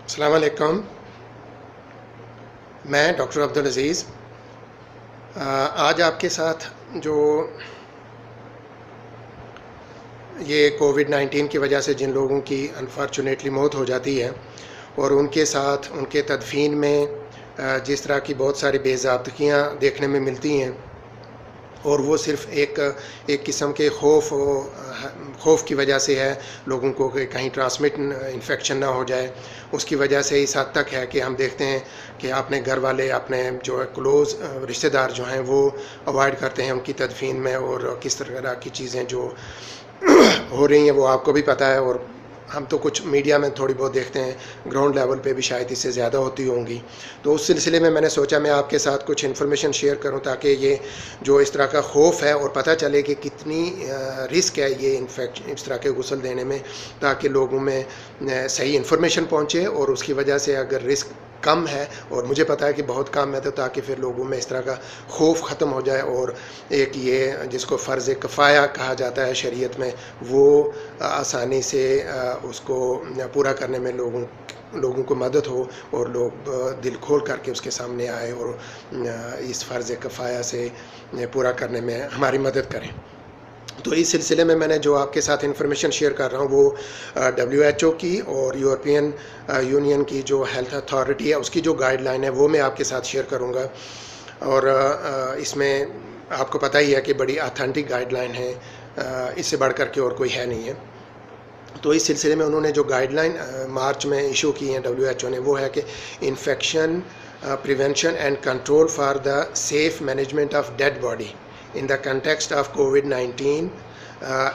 السلام علیکم، میں ڈاکٹر عبدالعزیز آج آپ کے ساتھ جو یہ کووڈ-19 کی وجہ سے جن لوگوں کی انفارچونیٹلی موت ہو جاتی ہے اور ان کے ساتھ ان کے تدفین میں جس طرح کی بہت ساری بے ضابطگیاں دیکھنے میں ملتی ہیں، اور وہ صرف ایک قسم کے خوف کی وجہ سے ہے لوگوں کو کہ کہیں ٹرانسمٹ انفیکشن نہ ہو جائے، اس کی وجہ سے اس حد تک ہے کہ ہم دیکھتے ہیں کہ اپنے گھر والے، اپنے جو کلوز رشتہ دار جو ہیں وہ اوائڈ کرتے ہیں ان کی تدفین میں، اور کس طرح کی چیزیں جو ہو رہی ہیں وہ آپ کو بھی پتہ ہے، اور ہم تو کچھ میڈیا میں تھوڑی بہت دیکھتے ہیں، گراؤنڈ لیول پہ بھی شاید اس سے زیادہ ہوتی ہوں گی۔ تو اس سلسلے میں نے سوچا میں آپ کے ساتھ کچھ انفارمیشن شیئر کروں تاکہ یہ جو اس طرح کا خوف ہے اور پتہ چلے کہ کتنی رسک ہے یہ اس طرح کے غسل دینے میں، تاکہ لوگوں میں صحیح انفارمیشن پہنچے، اور اس کی وجہ سے اگر رسک کم ہے، اور مجھے پتہ ہے کہ بہت کم ہے، تو تاکہ پھر لوگوں میں اس طرح کا خوف ختم ہو جائے، اور ایک یہ جس کو فرض کفایہ کہا جاتا ہے شریعت میں، وہ آسانی سے اس کو پورا کرنے میں لوگوں کو مدد ہو، اور لوگ دل کھول کر کے اس کے سامنے آئے اور اس فرض کفایہ سے پورا کرنے میں ہماری مدد کریں۔ تو اس سلسلے میں نے جو آپ کے ساتھ انفارمیشن شیئر کر رہا ہوں وہ WHO کی اور یورپین یونین کی جو ہیلتھ اتھارٹی ہے اس کی جو گائیڈ لائن ہے وہ میں آپ کے ساتھ شیئر کروں گا، اور اس میں آپ کو پتہ ہی ہے کہ بڑی اتھینٹک گائیڈ لائن ہے، اس سے بڑھ کر کے اور کوئی ہے نہیں ہے۔ تو اس سلسلے میں انہوں نے جو گائیڈ لائن مارچ میں ایشو کی ہیں WHO نے، وہ ہے کہ infection prevention and control for the safe management of dead body in the context of COVID-19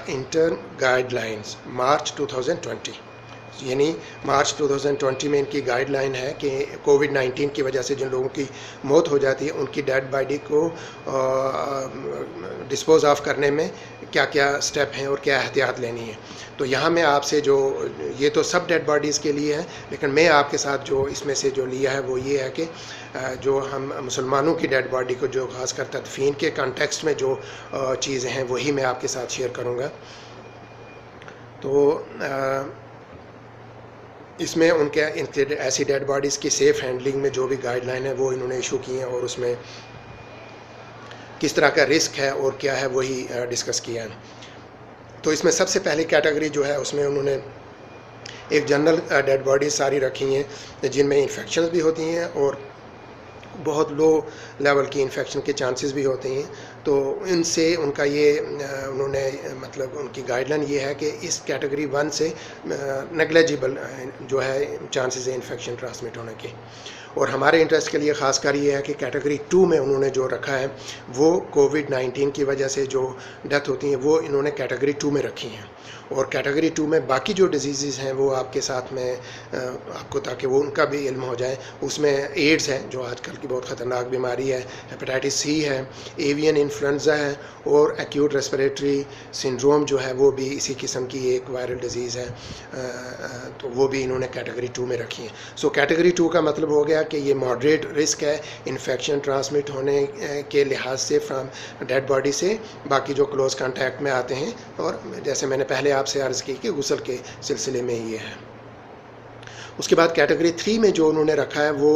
intern guidelines March 2020، یعنی مارچ 2020 میں ان کی گائیڈ لائن ہے کہ کووڈ-19 کی وجہ سے جن لوگوں کی موت ہو جاتی ہے ان کی ڈیڈ باڈی کو ڈسپوز آف کرنے میں کیا کیا سٹیپ ہیں اور کیا احتیاط لینی ہے۔ تو یہاں میں آپ سے جو یہ تو سب ڈیڈ باڈیز کے لیے ہے، لیکن میں آپ کے ساتھ جو اس میں سے جو لیا ہے وہ یہ ہے کہ جو ہم مسلمانوں کی ڈیڈ باڈی کو جو خاص کر تدفین کے کانٹیکسٹ میں جو چیزیں ہیں وہی میں آپ کے ساتھ شیئر کروں گا۔ تو اس میں ان کے ایسی ڈیڈ باڈیز کی سیف ہینڈلنگ میں جو بھی گائیڈ لائن ہے وہ انہوں نے ایشو کی ہیں، اور اس میں کس طرح کا رسک ہے اور کیا ہے وہی ڈسکس کیا ہے۔ تو اس میں سب سے پہلی کیٹیگری جو ہے اس میں انہوں نے ایک جنرل ڈیڈ باڈیز ساری رکھی ہیں جن میں انفیکشنز بھی ہوتی ہیں اور بہت لو لیول کی انفیکشن کے چانسز بھی ہوتے ہیں۔ تو ان سے ان کا یہ انہوں نے مطلب ان کی گائیڈ لائن یہ ہے کہ اس کیٹیگری 1 سے نیگلیجیبل جو ہے چانسز ہے انفیکشن ٹرانسمٹ ہونے کے، اور ہمارے انٹرسٹ کے لیے خاص کر یہ ہے کہ کیٹیگری 2 میں انہوں نے جو رکھا ہے وہ کووڈ-19 کی وجہ سے جو ڈیتھ ہوتی ہیں وہ انہوں نے کیٹیگری 2 میں رکھی ہیں، اور کیٹیگری 2 میں باقی جو ڈیزیزز ہیں وہ آپ کے ساتھ میں آپ کو تاکہ وہ ان کا بھی علم ہو جائے، اس میں ایڈز ہے جو آج کل کی بہت خطرناک بیماری ہے، ہیپیٹائٹس سی ہے، ایوین انفلوئنزا ہے، اور ایکیوٹ ریسپریٹری سنڈروم جو ہے وہ بھی اسی قسم کی ایک وائرل ڈیزیز ہے، تو وہ بھی انہوں نے کیٹیگری 2 میں رکھی ہیں۔ سو کیٹیگری 2 کا مطلب ہو گیا کہ یہ ماڈریٹ رسک ہے انفیکشن ٹرانسمٹ ہونے کے لحاظ سے فرام ڈیڈ باڈی سے، باقی جو کلوز کانٹیکٹ میں آتے ہیں، اور جیسے میں نے پہلے آپ سے عرض کی کہ غسل کے سلسلے میں یہ ہے۔ اس کے بعد کیٹیگری 3 میں جو انہوں نے رکھا ہے وہ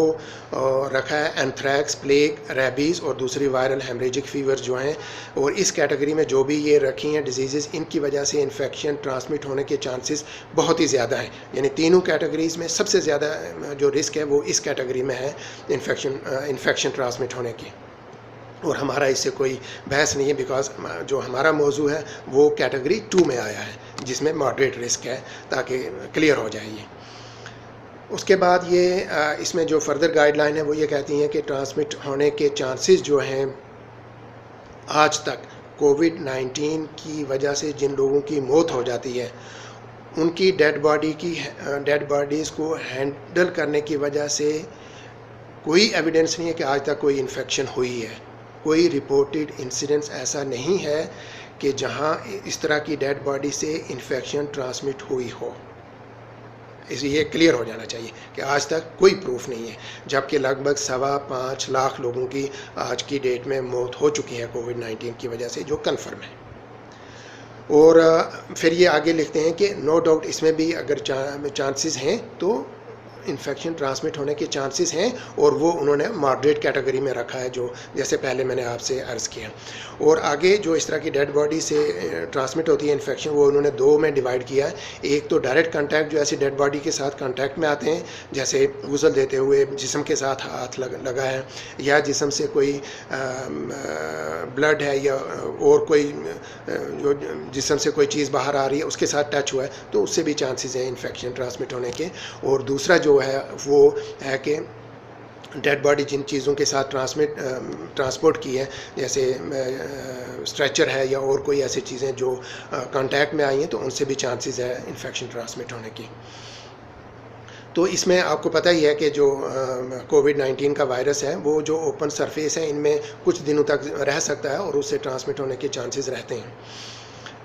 رکھا ہے اینتھریکس، پلیگ، ریبیز اور دوسری وائرل ہیمریجک فیور جو ہیں، اور اس کیٹیگری میں جو بھی یہ رکھی ہیں ڈیزیزز ان کی وجہ سے انفیکشن ٹرانسمٹ ہونے کے چانسز بہت ہی زیادہ ہیں، یعنی تینوں کیٹیگریز میں سب سے زیادہ جو رسک ہے وہ اس کیٹیگری میں ہے انفیکشن ٹرانسمٹ ہونے کی، اور ہمارا اس سے کوئی بحث نہیں ہے بیکاز جو ہمارا موضوع ہے وہ کیٹیگری 2 میں آیا ہے جس میں ماڈریٹ رسک ہے، تاکہ کلیئر ہو جائے یہ۔ اس کے بعد یہ اس میں جو فردر گائیڈ لائن ہے وہ یہ کہتی ہیں کہ ٹرانسمٹ ہونے کے چانسز جو ہیں آج تک کووڈ-19 کی وجہ سے جن لوگوں کی موت ہو جاتی ہے ان کی ڈیڈ باڈیز کو ہینڈل کرنے کی وجہ سے کوئی ایویڈنس نہیں ہے کہ آج تک کوئی انفیکشن ہوئی ہے، کوئی رپورٹڈ انسیڈنٹس ایسا نہیں ہے کہ جہاں اس طرح کی ڈیڈ باڈی سے انفیکشن ٹرانسمٹ ہوئی ہو، یہ کلیئر ہو جانا چاہیے کہ آج تک کوئی پروف نہیں ہے، جبکہ لگ بھگ 5.25 لاکھ لوگوں کی آج کی ڈیٹ میں موت ہو چکی ہے کووڈ-19 کی وجہ سے جو کنفرم ہے۔ اور پھر یہ آگے لکھتے ہیں کہ نو ڈاؤٹ اس میں بھی اگر چانسز ہیں تو انفیکشن ٹرانسمٹ ہونے کے چانسز ہیں اور وہ انہوں نے ماڈریٹ کیٹیگری میں رکھا ہے، جو جیسے پہلے میں نے آپ سے عرض کیا. اور آگے جو اس طرح کی ڈیڈ باڈی سے ٹرانسمٹ ہوتی ہے انفیکشن، وہ انہوں نے دو میں ڈیوائڈ کیا ہے. ایک تو ڈائریکٹ کانٹیکٹ، جو ایسی ڈیڈ باڈی کے ساتھ کانٹیکٹ میں آتے ہیں، جیسے غسل دیتے ہوئے جسم کے ساتھ ہاتھ لگا ہے، یا جسم سے کوئی بلڈ ہے، یا اور کوئی جو جسم سے کوئی چیز باہر آ رہی ہے اس کے ساتھ ٹچ ہوا ہے، تو اس سے بھی چانسز ہیں انفیکشن ٹرانسمٹ ہونے کے. اور دوسرا جو ہے وہ ہے کہ ڈیڈ باڈی جن چیزوں کے ساتھ ٹرانسپورٹ کی ہے، جیسے اسٹریچر ہے یا اور کوئی ایسی چیزیں جو کانٹیکٹ میں آئی ہیں، تو ان سے بھی چانسز ہے انفیکشن ٹرانسمٹ ہونے کی. تو اس میں آپ کو پتہ ہی ہے کہ جو کووڈ-19 کا وائرس ہے، وہ جو اوپن سرفیس ہے ان میں کچھ دنوں تک رہ سکتا ہے اور اس سے ٹرانسمٹ ہونے کے چانسز رہتے ہیں.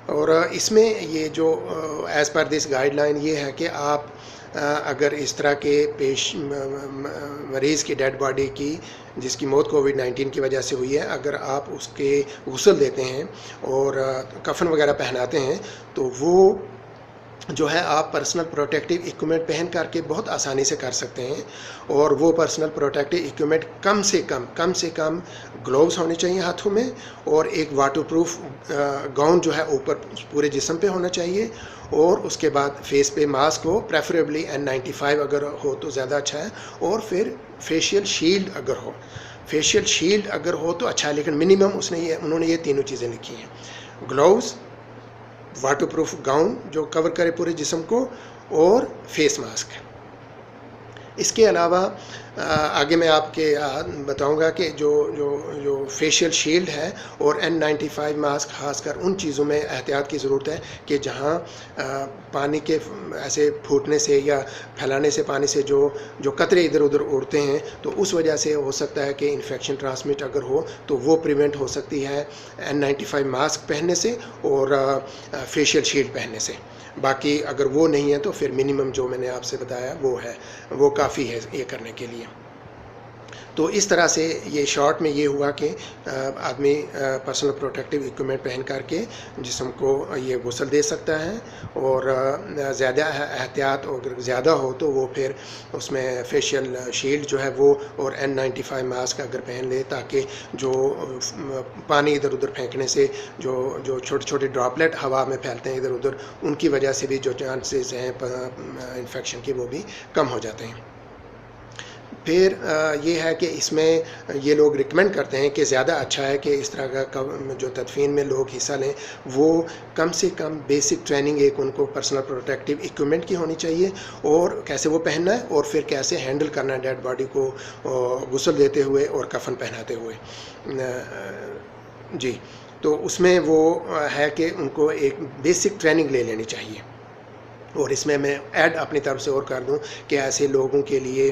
اور اس میں یہ جو as per this guide line یہ ہے کہ آپ اگر اس طرح کے مریض کی ڈیڈ باڈی کی جس کی موت کووڈ-19 کی وجہ سے ہوئی ہے، اگر آپ اس کے غسل دیتے ہیں اور کفن وغیرہ پہناتے ہیں، تو وہ جو ہے آپ پرسنل پروٹیکٹیو ایکوپمنٹ پہن کر کے بہت آسانی سے کر سکتے ہیں. اور وہ پرسنل پروٹیکٹیو ایکوپمنٹ کم سے کم گلوز ہونے چاہیے ہاتھوں میں، اور ایک واٹر پروف گاؤن جو ہے اوپر پورے جسم پہ ہونا چاہیے. اور اس کے بعد فیس پہ ماسک ہو، پریفریبلی N95 اگر ہو تو زیادہ اچھا ہے. اور پھر فیشیل شیلڈ اگر ہو تو اچھا ہے، لیکن منیمم انہوں نے یہ تینوں چیزیں لکھی ہیں: گلوز، واٹر پروف گاؤن جو کور کرے پورے جسم کو، اور فیس ماسک. اس کے علاوہ آگے میں آپ کے بتاؤں گا کہ جو فیشیل شیلڈ ہے اور N95 ماسک، خاص کر ان چیزوں میں احتیاط کی ضرورت ہے کہ جہاں پانی کے ایسے پھوٹنے سے یا پھیلانے سے پانی سے جو قطرے ادھر ادھر اڑتے ہیں، تو اس وجہ سے ہو سکتا ہے کہ انفیکشن ٹرانسمٹ اگر ہو تو وہ پریونٹ ہو سکتی ہے N95 ماسک پہننے سے اور فیشیل شیلڈ پہننے سے. باقی اگر وہ نہیں ہے تو پھر منیمم جو میں نے آپ سے بتایا وہ کافی ہے یہ کرنے کے لیے. تو اس طرح سے یہ شارٹ میں یہ ہوا کہ آدمی پرسنل پروٹیکٹیو ایکوپمنٹ پہن کر کے جسم کو یہ غسل دے سکتا ہے. اور زیادہ احتیاط اگر زیادہ ہو تو وہ پھر اس میں فیشیل شیلڈ جو ہے وہ اور N95 ماسک اگر پہن لے، تاکہ جو پانی ادھر ادھر پھینکنے سے جو چھوٹے چھوٹے ڈراپلیٹ ہوا میں پھیلتے ہیں ادھر ادھر، ان کی وجہ سے بھی جو چانسز ہیں انفیکشن کے وہ بھی کم ہو جاتے ہیں. پھر یہ ہے کہ اس میں یہ لوگ ریکمینڈ کرتے ہیں کہ زیادہ اچھا ہے کہ اس طرح کا جو تدفین میں لوگ حصہ لیں، وہ کم سے کم بیسک ٹریننگ ایک ان کو پرسنل پروٹیکٹیو ایکوپمنٹ کی ہونی چاہیے، اور کیسے وہ پہننا ہے اور پھر کیسے ہینڈل کرنا ہے ڈیڈ باڈی کو غسل دیتے ہوئے اور کفن پہناتے ہوئے. جی، تو اس میں وہ ہے کہ ان کو ایک بیسک ٹریننگ لے لینی چاہیے. اور اس میں ایڈ اپنی طرف سے اور کر دوں کہ ایسے لوگوں کے لیے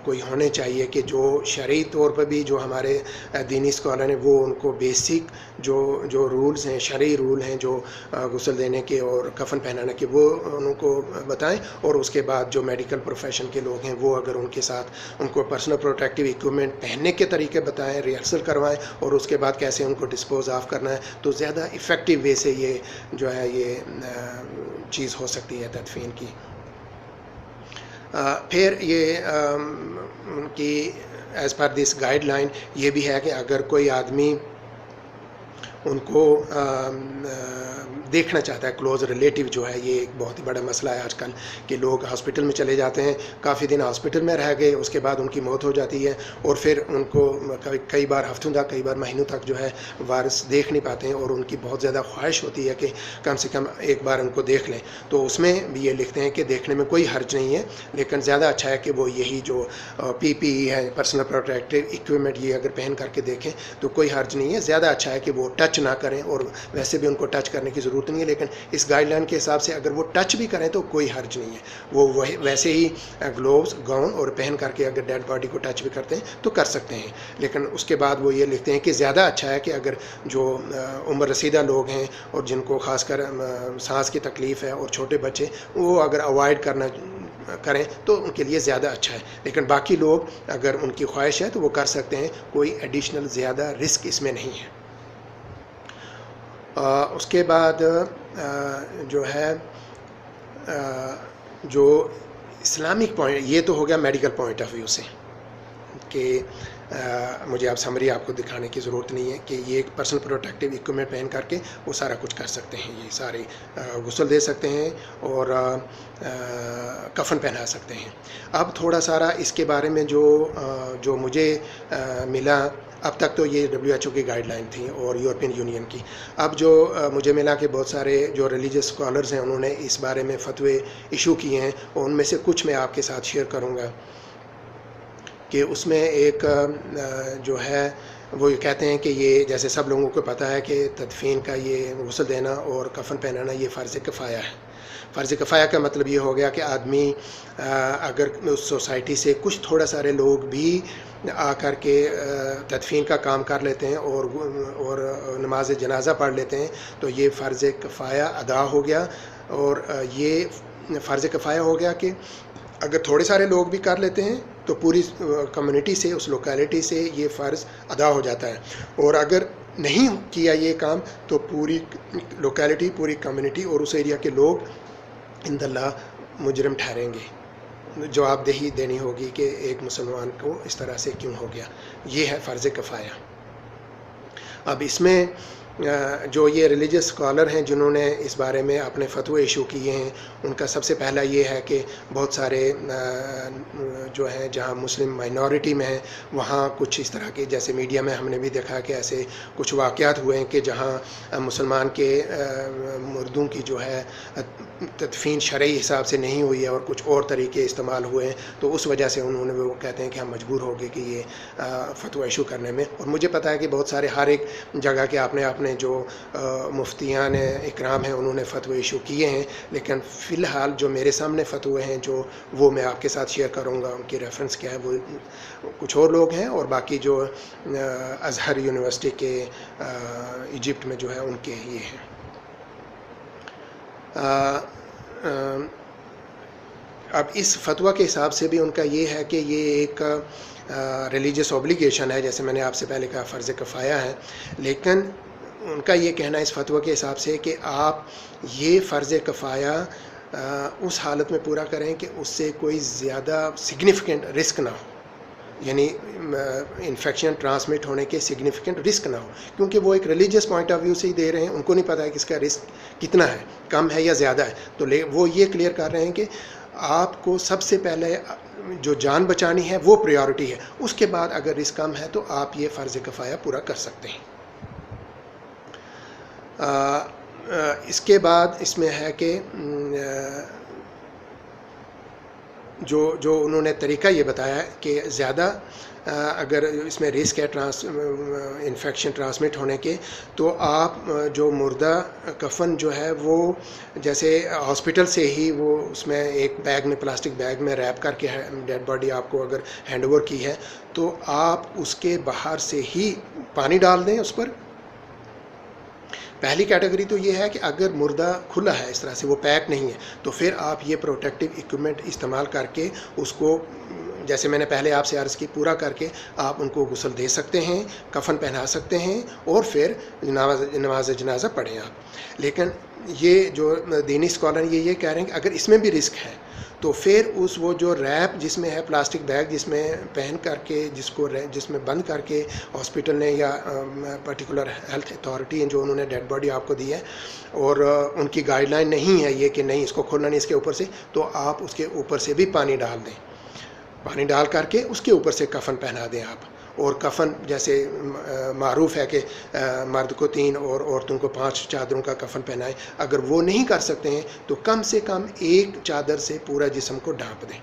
کوئی ہونے چاہیے کہ جو شرعی طور پر بھی جو ہمارے دینی اسکالر ہیں وہ ان کو بیسک جو رولز ہیں، شرعی رول ہیں جو غسل دینے کے اور کفن پہنانے کے، وہ ان کو بتائیں. اور اس کے بعد جو میڈیکل پروفیشن کے لوگ ہیں وہ اگر ان کے ساتھ ان کو پرسنل پروٹیکٹیو ایکوپمنٹ پہننے کے طریقے بتائیں، ریہرسل کروائیں، اور اس کے بعد کیسے ان کو ڈسپوز آف کرنا ہے، تو زیادہ افیکٹو وے سے یہ جو ہے یہ چیز ہو سکتی ہے تدفین کی. پھر یہ ان کی as per this guide line یہ بھی ہے کہ اگر کوئی آدمی ان کو دیکھنا چاہتا ہے، کلوز ریلیٹیو جو ہے، یہ ایک بہت ہی بڑا مسئلہ ہے آج کل کہ لوگ ہاسپٹل میں چلے جاتے ہیں، کافی دن ہاسپٹل میں رہ گئے، اس کے بعد ان کی موت ہو جاتی ہے، اور پھر ان کو کئی بار ہفتوں تک، کئی بار مہینوں تک جو ہے وارث دیکھ نہیں پاتے ہیں، اور ان کی بہت زیادہ خواہش ہوتی ہے کہ کم سے کم ایک بار ان کو دیکھ لیں. تو اس میں بھی یہ لکھتے ہیں کہ دیکھنے میں کوئی حرج نہیں ہے، لیکن زیادہ اچھا ہے کہ وہ یہی جو PPE ہے، پرسنل پروٹیکٹیو ایکوپمنٹ، یہ اگر پہن کر کے دیکھیں تو کوئی حرج نہیں ہے. زیادہ اچھا ہے کہ وہ ٹچ نہ کریں، اور ویسے بھی ان کو ٹچ کرنے کی ضرورت نہیں ہے، لیکن اس گائیڈ لائن کے حساب سے اگر وہ ٹچ بھی کریں تو کوئی حرج نہیں ہے. وہ ویسے ہی گلوز، گاؤن اور پہن کر کے اگر ڈیڈ باڈی کو ٹچ بھی کرتے ہیں تو کر سکتے ہیں. لیکن اس کے بعد وہ یہ لکھتے ہیں کہ زیادہ اچھا ہے کہ اگر جو عمر رسیدہ لوگ ہیں اور جن کو خاص کر سانس کی تکلیف ہے اور چھوٹے بچے، وہ اگر اوائڈ کریں تو ان کے لیے زیادہ اچھا ہے. لیکن باقی لوگ اگر ان کی خواہش ہے تو وہ کر سکتے ہیں، کوئی ایڈیشنل زیادہ رسک اس میں نہیں ہے. اس کے بعد جو ہے جو اسلامک پوائنٹ یہ تو ہو گیا میڈیکل پوائنٹ آف ویو سے کہ مجھے آپ سمری آپ کو دکھانے کی ضرورت نہیں ہے کہ یہ ایک پرسنل پروٹیکٹیو اکوپمنٹ پہن کر کے وہ سارا کچھ کر سکتے ہیں، یہ سارے غسل دے سکتے ہیں اور کفن پہنا سکتے ہیں۔ اب تھوڑا سارا اس کے بارے میں جو مجھے ملا، اب تک تو یہ WHO کی گائیڈ لائن تھی اور یورپین یونین کی، اب جو مجھے ملا کہ بہت سارے جو ریلیجس اسکالرز ہیں انہوں نے اس بارے میں فتوے ایشو کیے ہیں، اور ان میں سے کچھ میں آپ کے ساتھ شیئر کروں گا کہ اس میں ایک جو ہے وہ یہ کہتے ہیں کہ یہ جیسے سب لوگوں کو پتہ ہے کہ تدفین کا یہ غسل دینا اور کفن پہنانا یہ فرض کفایہ ہے۔ فرض کفایہ کا مطلب یہ ہو گیا کہ آدمی اگر اس سوسائٹی سے کچھ تھوڑا سارے لوگ بھی آ کر کے تدفین کا کام کر لیتے ہیں اور نماز جنازہ پڑھ لیتے ہیں تو یہ فرض کفایہ ادا ہو گیا، اور یہ فرض کفایہ ہو گیا کہ اگر تھوڑے سارے لوگ بھی کر لیتے ہیں تو پوری کمیونٹی سے، اس لوکیلٹی سے یہ فرض ادا ہو جاتا ہے، اور اگر نہیں کیا یہ کام تو پوری لوکیلٹی، پوری کمیونٹی اور اس ایریا کے لوگ عند اللہ مجرم ٹھہریں گے، جواب دہی دینی ہوگی کہ ایک مسلمان کو اس طرح سے کیوں ہو گیا۔ یہ ہے فرض کفایہ۔ اب اس میں جو یہ ریلیجس اسکالر ہیں جنہوں نے اس بارے میں اپنے فتوے ایشو کیے ہیں، ان کا سب سے پہلا یہ ہے کہ بہت سارے جو ہیں جہاں مسلم مائنورٹی میں ہیں وہاں کچھ اس طرح کے، جیسے میڈیا میں ہم نے بھی دیکھا کہ ایسے کچھ واقعات ہوئے ہیں کہ جہاں مسلمان کے مردوں کی جو ہے تدفین شرعی حساب سے نہیں ہوئی ہے اور کچھ اور طریقے استعمال ہوئے ہیں، تو اس وجہ سے انہوں نے وہ کہتے ہیں کہ ہم مجبور ہو گئے کہ یہ فتویٰ ایشو کرنے میں۔ اور مجھے پتہ ہے کہ بہت سارے ہر ایک جگہ کے اپنے جو مفتیان اکرام ہیں انہوں نے فتوے ایشو کیے ہیں، لیکن فی الحال جو میرے سامنے فتوے ہیں جو وہ میں آپ کے ساتھ شیئر کروں گا، ان کی ریفرنس کیا ہے وہ کچھ اور لوگ ہیں، اور باقی جو ازہر یونیورسٹی کے ایجپٹ میں جو ہے ان کے یہ ہیں۔ اب اس فتویٰ کے حساب سے بھی ان کا یہ ہے کہ یہ ایک ریلیجس اوبلیگیشن ہے، جیسے میں نے آپ سے پہلے کہا فرض کفایہ ہے، لیکن ان کا یہ کہنا ہے اس فتویٰ کے حساب سے کہ آپ یہ فرض کفایہ اس حالت میں پورا کریں کہ اس سے کوئی زیادہ سگنیفیکنٹ رسک نہ ہو، یعنی انفیکشن ٹرانسمٹ ہونے کے سگنیفیکنٹ رسک نہ ہو، کیونکہ وہ ایک ریلیجس پوائنٹ آف ویو سے ہی دے رہے ہیں، ان کو نہیں پتہ ہے کہ اس کا رسک کتنا ہے، کم ہے یا زیادہ ہے، تو وہ یہ کلیئر کر رہے ہیں کہ آپ کو سب سے پہلے جو جان بچانی ہے وہ پریورٹی ہے، اس کے بعد اگر رسک کم ہے تو آپ یہ فرض کفایہ پورا کر سکتے ہیں۔ اس کے بعد اس میں ہے کہ جو انہوں نے طریقہ یہ بتایا ہے کہ زیادہ اگر اس میں رسک ہے انفیکشن ٹرانسمٹ ہونے کے، تو آپ جو مردہ کفن جو ہے وہ جیسے ہاسپٹل سے ہی وہ اس میں ایک بیگ میں، پلاسٹک بیگ میں ریپ کر کے ڈیڈ باڈی آپ کو اگر ہینڈ اوور کی ہے تو آپ اس کے باہر سے ہی پانی ڈال دیں اس پر۔ پہلی کیٹیگری تو یہ ہے کہ اگر مردہ کھلا ہے، اس طرح سے وہ پیک نہیں ہے، تو پھر آپ یہ پروٹیکٹیو اکوپمنٹ استعمال کر کے اس کو، جیسے میں نے پہلے آپ سے عرض کی، پورا کر کے آپ ان کو غسل دے سکتے ہیں، کفن پہنا سکتے ہیں، اور پھر نماز جنازہ پڑھیں آپ۔ لیکن یہ جو دینی اسکالر یہ کہہ رہے ہیں کہ اگر اس میں بھی رسک ہے تو پھر وہ جو ریپ جس میں ہے، پلاسٹک بیگ جس میں پہن کر کے جس میں بند کر کے ہاسپٹل نے یا پرٹیکولر ہیلتھ اتھارٹی جو انہوں نے ڈیڈ باڈی آپ کو دی ہے، اور ان کی گائیڈ لائن نہیں ہے یہ کہ نہیں اس کو کھولنا نہیں اس کے اوپر سے، تو آپ اس کے اوپر سے بھی پانی ڈال دیں، پانی ڈال کر کے اس کے اوپر سے کفن پہنا دیں آپ۔ اور کفن جیسے معروف ہے کہ مرد کو 3 اور عورتوں کو 5 چادروں کا کفن پہنائیں، اگر وہ نہیں کر سکتے ہیں تو کم سے کم ایک چادر سے پورا جسم کو ڈھانپ دیں۔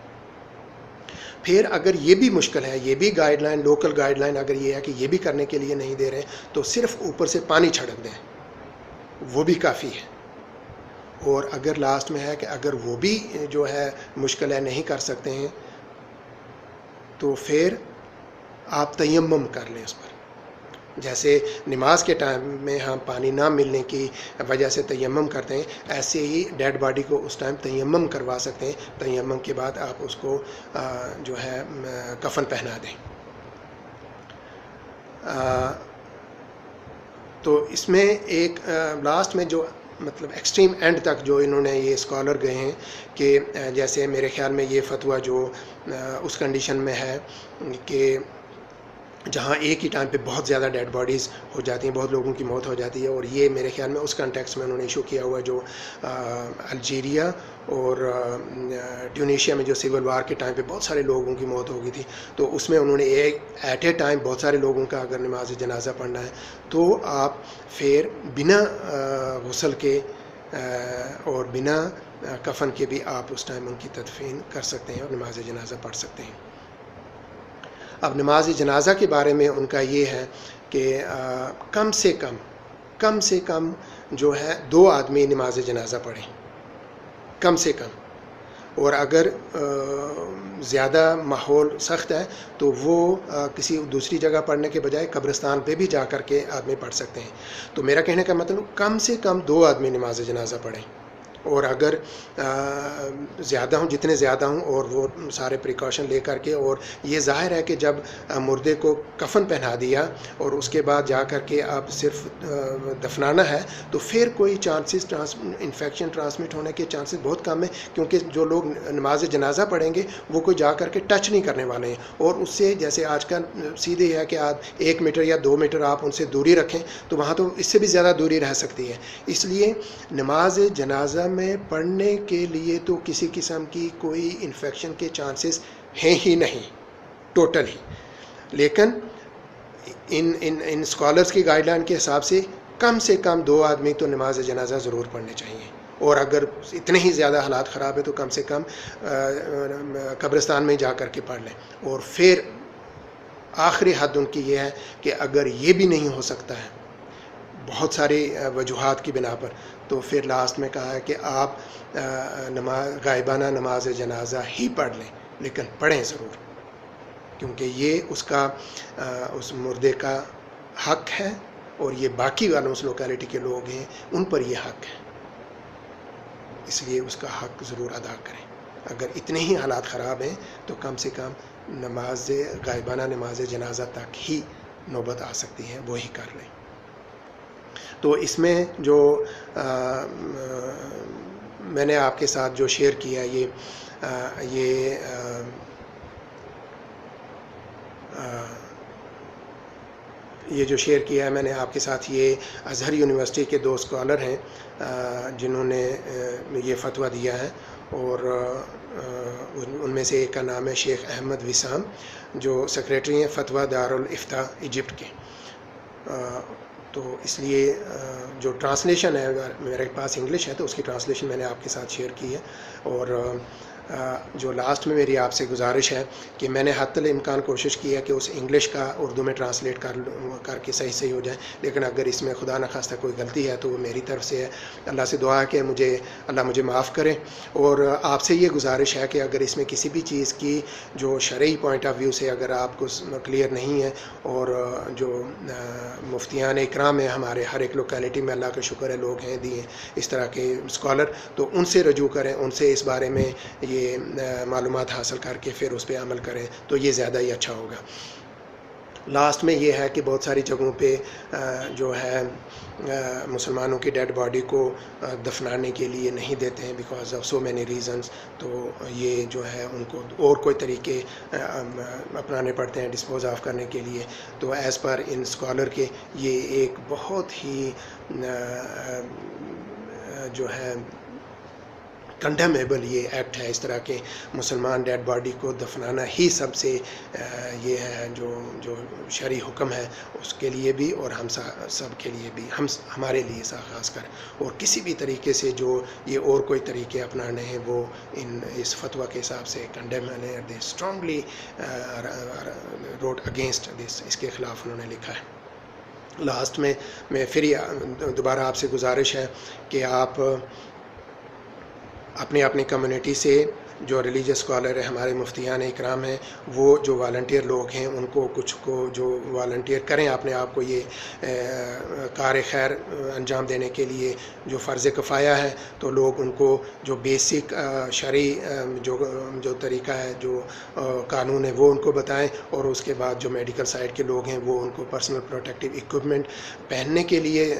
پھر اگر یہ بھی مشکل ہے، یہ بھی guide line, local guide line اگر یہ ہے کہ یہ بھی کرنے کے لیے نہیں دے رہے ہیں، تو صرف اوپر سے پانی چھڑک دیں، وہ بھی کافی ہے۔ اور اگر لاسٹ میں ہے کہ اگر وہ بھی جو ہے مشکل ہے، نہیں کر سکتے ہیں، تو پھر آپ تیمم کر لیں اس پر، جیسے نماز کے ٹائم میں ہم پانی نہ ملنے کی وجہ سے تیمم کرتے ہیں، ایسے ہی ڈیڈ باڈی کو اس ٹائم تیمم کروا سکتے ہیں۔ تیمم کے بعد آپ اس کو جو ہے کفن پہنا دیں۔ تو اس میں ایک لاسٹ میں جو مطلب ایکسٹریم اینڈ تک جو انہوں نے یہ اسکالر گئے ہیں کہ جیسے میرے خیال میں یہ فتویٰ جو اس کنڈیشن میں ہے کہ جہاں ایک ہی ٹائم پہ بہت زیادہ ڈیڈ باڈیز ہو جاتی ہیں، بہت لوگوں کی موت ہو جاتی ہے، اور یہ میرے خیال میں اس کنٹیکس میں انہوں نے ایشو کیا ہوا ہے جو الجیریا اور ٹیونیشیا میں جو سول وار کے ٹائم پہ بہت سارے لوگوں کی موت ہو گئی تھی، تو اس میں انہوں نے ایک ایٹ اے ٹائم بہت سارے لوگوں کا اگر نماز جنازہ پڑھنا ہے تو آپ پھر بنا غسل کے اور بنا کفن کے بھی آپ اس ٹائم ان کی تدفین کر سکتے ہیں اور نماز جنازہ پڑھ سکتے ہیں۔ اب نماز جنازہ کے بارے میں ان کا یہ ہے کہ کم سے کم جو ہے 2 آدمی نماز جنازہ پڑھیں، کم سے کم، اور اگر زیادہ ماحول سخت ہے تو وہ کسی دوسری جگہ پڑھنے کے بجائے قبرستان پہ بھی جا کر کے آدمی پڑھ سکتے ہیں۔ تو میرا کہنے کا مطلب کم سے کم 2 آدمی نماز جنازہ پڑھیں، اور اگر زیادہ ہوں، جتنے زیادہ ہوں، اور وہ سارے پریکاشن لے کر کے، اور یہ ظاہر ہے کہ جب مردے کو کفن پہنا دیا اور اس کے بعد جا کر کے اب صرف دفنانا ہے تو پھر کوئی چانسز انفیکشن ٹرانسمٹ ہونے کے چانسز بہت کم ہیں، کیونکہ جو لوگ نماز جنازہ پڑھیں گے وہ کوئی جا کر کے ٹچ نہیں کرنے والے ہیں، اور اس سے جیسے آج کل سیدھے ہے کہ آپ 1 میٹر یا 2 میٹر آپ ان سے دوری رکھیں، تو وہاں تو اس سے بھی زیادہ دوری رہ سکتی ہے۔ اس لیے نماز جنازہ میں پڑھنے کے لیے تو کسی قسم کی کوئی انفیکشن کے چانسز ہیں ہی نہیں ٹوٹل ہی، لیکن ان اسکالرس کی گائیڈ لائن کے حساب سے کم 2 آدمی تو نماز جنازہ ضرور پڑھنے چاہیے، اور اگر اتنے ہی زیادہ حالات خراب ہے تو کم سے کم قبرستان میں جا کر کے پڑھ لیں۔ اور پھر آخری حد ان کی یہ ہے کہ اگر یہ بھی نہیں ہو سکتا ہے بہت ساری وجوہات کی بنا پر، تو پھر لاسٹ میں کہا ہے کہ آپ غائبانہ نماز جنازہ ہی پڑھ لیں، لیکن پڑھیں ضرور، کیونکہ یہ اس مردے کا حق ہے، اور یہ باقی والوں اس لوکیلٹی کے لوگ ہیں ان پر یہ حق ہے، اس لیے اس کا حق ضرور ادا کریں۔ اگر اتنے ہی حالات خراب ہیں تو کم سے کم غائبانہ نماز جنازہ تک ہی نوبت آ سکتی ہے، وہی کر لیں۔ تو اس میں جو میں نے آپ کے ساتھ جو شیئر کیا یہ جو شیئر کیا ہے میں نے آپ کے ساتھ، یہ ازہر یونیورسٹی کے 2 اسکالر ہیں جنہوں نے یہ فتویٰ دیا ہے، اور ان میں سے ایک کا نام ہے شیخ احمد وسام، جو سیکریٹری ہیں فتویٰ دارالافتاء ایجپٹ کے۔ تو اس لیے جو ٹرانسلیشن ہے میرے پاس انگلش ہے تو اس کی ٹرانسلیشن میں نے آپ کے ساتھ شیئر کی ہے، اور جو لاسٹ میں میری آپ سے گزارش ہے کہ میں نے حتی الامکان کوشش کی ہے کہ اس انگلش کا اردو میں ٹرانسلیٹ کر کے صحیح ہو جائے، لیکن اگر اس میں خدا نخواستہ کوئی غلطی ہے تو وہ میری طرف سے ہے۔ اللہ سے دعا ہے کہ اللہ مجھے معاف کرے، اور آپ سے یہ گزارش ہے کہ اگر اس میں کسی بھی چیز کی جو شرعی پوائنٹ آف ویو سے اگر آپ کو کلیئر نہیں ہے، اور جو مفتیان اکرام ہیں ہمارے ہر ایک لوکیلٹی میں، اللہ کا شکر ہے لوگ ہیں دیے اس طرح کے اسکالر، تو ان سے رجوع کریں، ان سے اس بارے میں یہ معلومات حاصل کر کے پھر اس پہ عمل کریں تو یہ زیادہ ہی اچھا ہوگا۔ لاسٹ میں یہ ہے کہ بہت ساری جگہوں پہ جو ہے مسلمانوں کی ڈیڈ باڈی کو دفنانے کے لیے نہیں دیتے ہیں because of so many reasons, تو یہ جو ہے ان کو اور کوئی طریقے اپنانے پڑتے ہیں ڈسپوز آف کرنے کے لیے۔ تو ایز پر ان اسکالر کے یہ ایک بہت ہی جو ہے کنڈیمیبل یہ ایکٹ ہے، اس طرح کے مسلمان ڈیڈ باڈی کو دفنانا ہی سب سے یہ ہے جو شرعی حکم ہے اس کے لیے بھی، اور ہم سب کے لیے بھی، ہمارے لیے خاص کر، اور کسی بھی طریقے سے جو یہ اور کوئی طریقے اپنانے ہیں وہ اس فتویٰ کے حساب سے کنڈیم ہے، دے اسٹرانگلی روٹ اگینسٹ دس، اس کے خلاف انہوں نے لکھا ہے۔ لاسٹ میں پھر دوبارہ آپ سے گزارش ہے کہ آپ اپنی اپنی کمیونٹی سے جو ریلیجس اسکالر ہیں، ہمارے مفتیان اکرام ہیں، وہ جو والنٹیئر لوگ ہیں ان کو کچھ کو جو والنٹیئر کریں اپنے آپ کو یہ کار خیر انجام دینے کے لیے جو فرض کفایہ ہے، تو لوگ ان کو جو بیسک شرعی جو طریقہ ہے، جو قانون ہے، وہ ان کو بتائیں، اور اس کے بعد جو میڈیکل سائڈ کے لوگ ہیں وہ ان کو پرسنل پروٹیکٹیو اکوپمنٹ پہننے کے لیے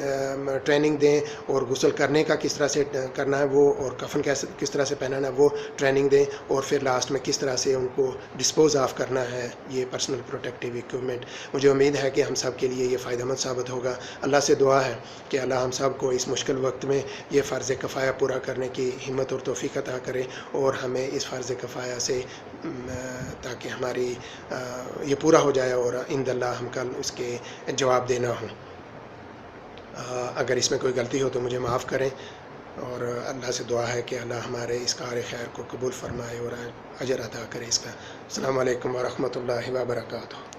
ٹریننگ دیں، اور غسل کرنے کا کس طرح سے کرنا ہے وہ، اور کفن کس طرح سے پہنانا ہے وہ ٹریننگ دیں، اور پھر لاسٹ میں کس طرح سے ان کو ڈسپوز آف کرنا ہے یہ پرسنل پروٹیکٹیو اکوپمنٹ۔ مجھے امید ہے کہ ہم سب کے لیے یہ فائدہ مند ثابت ہوگا۔ اللہ سے دعا ہے کہ اللہ ہم سب کو اس مشکل وقت میں یہ فرض کفایہ پورا کرنے کی ہمت اور توفیق عطا کرے، اور ہمیں اس فرض کفایہ سے تاکہ ہماری یہ پورا ہو جائے اور عند اللہ ہم کل اس کے جواب دینا ہوں۔ اگر اس میں کوئی غلطی ہو تو مجھے معاف کریں، اور اللہ سے دعا ہے کہ اللہ ہمارے اس کار خیر کو قبول فرمائے اور اجر عطا کرے اس کا۔ السلام علیکم ورحمۃ اللہ وبرکاتہ۔